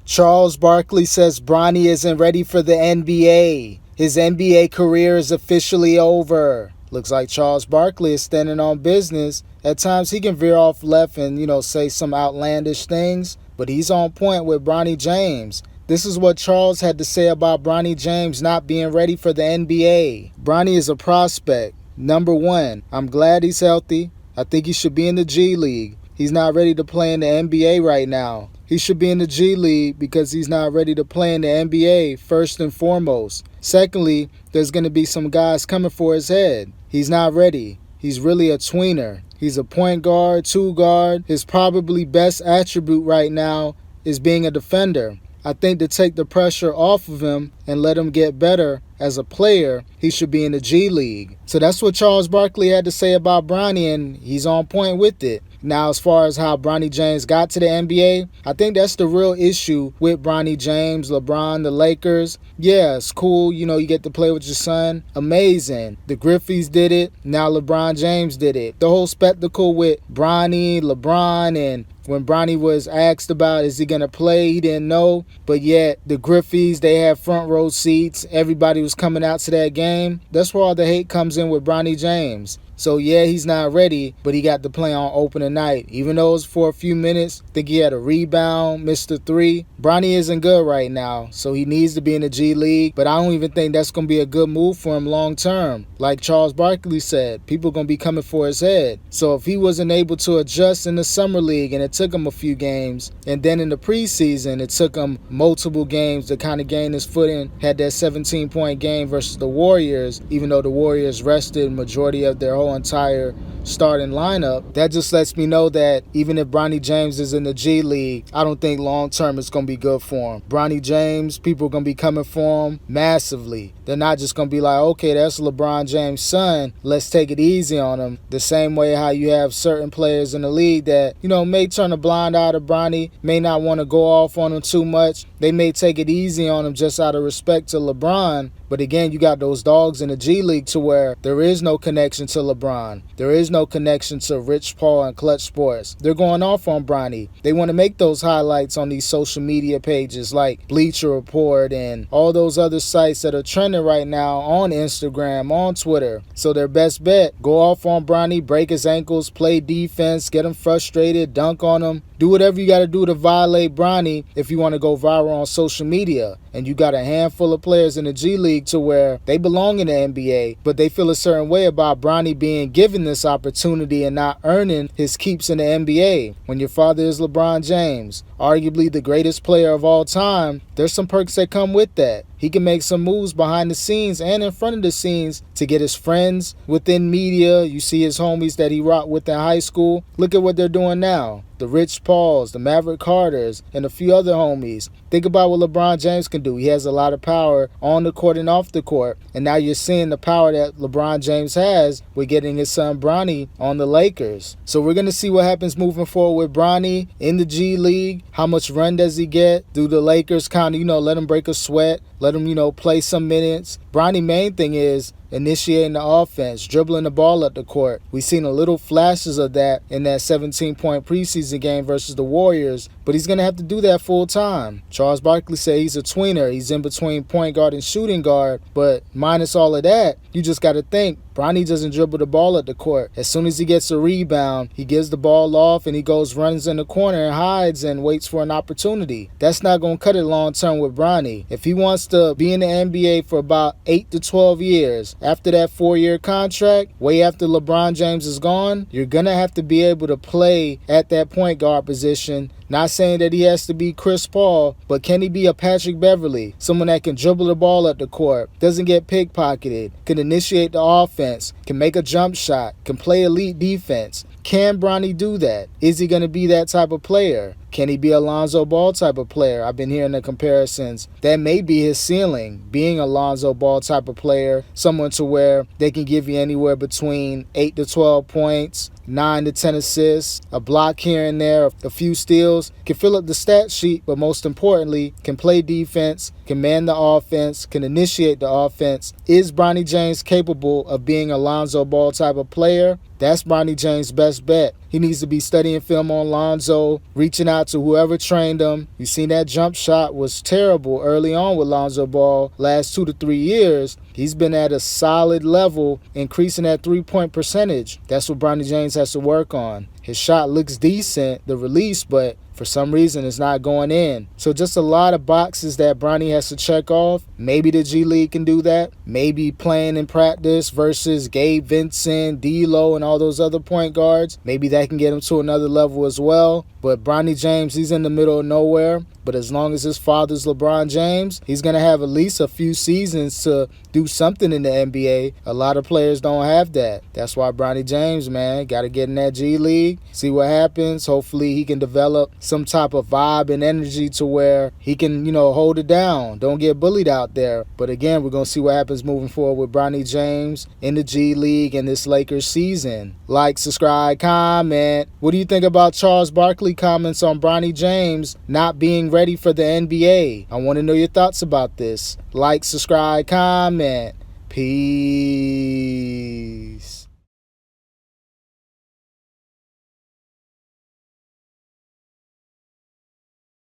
Charles Barkley says Bronny isn't ready for the NBA. His NBA career is officially over. Looks like Charles Barkley is standing on business. At times he can veer off left and, say some outlandish things, but he's on point with Bronny James. This is what Charles had to say about Bronny James not being ready for the NBA. Bronny is a prospect. Number one, I'm glad he's healthy. I think he should be in the G League. He's not ready to play in the NBA right now. He should be in the G League because he's not ready to play in the NBA, first and foremost. Secondly, there's going to be some guys coming for his head. He's not ready. He's really a tweener. He's a point guard, two guard. His probably best attribute right now is being a defender. I think to take the pressure off of him and let him get better as a player, he should be in the G League. So that's what Charles Barkley had to say about Bronny, and he's on point with it. Now, as far as how Bronny James got to the NBA, I think that's the real issue with Bronny James, LeBron, the Lakers. Yeah, it's cool. You get to play with your son. Amazing. The Griffeys did it. Now LeBron James did it. The whole spectacle with Bronny, LeBron, and when Bronny was asked about is he going to play, he didn't know. But yet the Griffeys, they had front row seats. Everybody was coming out to that game. That's where all the hate comes in with Bronny James. So yeah, he's not ready, but he got to play on opening night. Even though it was for a few minutes, I think he had a rebound, missed a three. Bronny isn't good right now, so he needs to be in the G League. But I don't even think that's going to be a good move for him long term. Like Charles Barkley said, people are going to be coming for his head. So if he wasn't able to adjust in the summer league and it took him a few games, and then in the preseason it took him multiple games to kind of gain his footing, had that 17-point game versus the Warriors, even though the Warriors rested majority of their whole entire starting lineup, that just lets me know that even if Bronny James is in the G League, I don't think long term it's going to be good for him. Bronny James, people are going to be coming for him massively. They're not just going to be like, okay, that's LeBron James' son, let's take it easy on him. The same way how you have certain players in the league that, may turn a blind eye to Bronny, may not want to go off on him too much. They may take it easy on him just out of respect to LeBron. But again, you got those dogs in the G League to where there is no connection to LeBron. There is no connection to Rich Paul and Clutch Sports. They're going off on Bronny. They want to make those highlights on these social media pages like Bleacher Report and all those other sites that are trending right now on Instagram, on Twitter. So their best bet, go off on Bronny, break his ankles, play defense, get him frustrated, dunk on him. Do whatever you got to do to violate Bronny if you want to go viral on social media. And you got a handful of players in the G League to where they belong in the NBA, but they feel a certain way about Bronny being given this opportunity and not earning his keeps in the NBA. When your father is LeBron James, arguably the greatest player of all time, there's some perks that come with that. He can make some moves behind the scenes and in front of the scenes to get his friends within media. You see his homies that he rocked with in high school. Look at what they're doing now. The Rich Pauls, the Maverick Carters, and a few other homies. Think about what LeBron James can do. He has a lot of power on the court and off the court. And now you're seeing the power that LeBron James has with getting his son Bronny on the Lakers. So we're going to see what happens moving forward with Bronny in the G League. How much run does he get? Do the Lakers kind of, let him break a sweat? Let him, play some minutes. Bronny main thing is initiating the offense, dribbling the ball up the court. We've seen a little flashes of that in that 17-point preseason game versus the Warriors, but he's going to have to do that full time. Charles Barkley said he's a tweener. He's in between point guard and shooting guard, but minus all of that, you just got to think Bronny doesn't dribble the ball at the court. As soon as he gets a rebound, he gives the ball off and he runs in the corner and hides and waits for an opportunity. That's not going to cut it long term with Bronny. If he wants to be in the NBA for about 8 to 12 years, after that 4-year contract, way after LeBron James is gone, you're going to have to be able to play at that point guard position. Not saying that he has to be Chris Paul, but can he be a Patrick Beverly? Someone that can dribble the ball at the court, doesn't get pickpocketed, can initiate the offense, can make a jump shot, can play elite defense. Can Bronny do that? Is he going to be that type of player? Can he be a Lonzo Ball type of player? I've been hearing the comparisons. That may be his ceiling, being a Lonzo Ball type of player, someone to where they can give you anywhere between 8 to 12 points, 9 to 10 assists, a block here and there, a few steals, can fill up the stat sheet, but most importantly, can play defense, can man the offense, can initiate the offense. Is Bronny James capable of being a Lonzo Ball type of player? That's Bronny James' best bet. He needs to be studying film on Lonzo, reaching out to whoever trained him. You seen that jump shot was terrible early on with Lonzo Ball last 2 to 3 years. He's been at a solid level, increasing that three-point percentage. That's what Bronny James has to work on. His shot looks decent, the release, but for some reason it's not going in. So just a lot of boxes that Bronny has to check off. Maybe the G League can do that. Maybe playing in practice versus Gabe Vincent, D'Lo, and all those other point guards. Maybe that can get him to another level as well. But Bronny James, he's in the middle of nowhere. But as long as his father's LeBron James, he's going to have at least a few seasons to do something in the NBA. A lot of players don't have that. That's why Bronny James, man, got to get in that G League, see what happens. Hopefully he can develop some type of vibe and energy to where he can, hold it down. Don't get bullied out there. But again, we're going to see what happens moving forward with Bronny James in the G League and this Lakers season. Like, subscribe, comment. What do you think about Charles Barkley comments on Bronny James not being ready for the NBA? I want to know your thoughts about this. Like, subscribe, comment. Peace.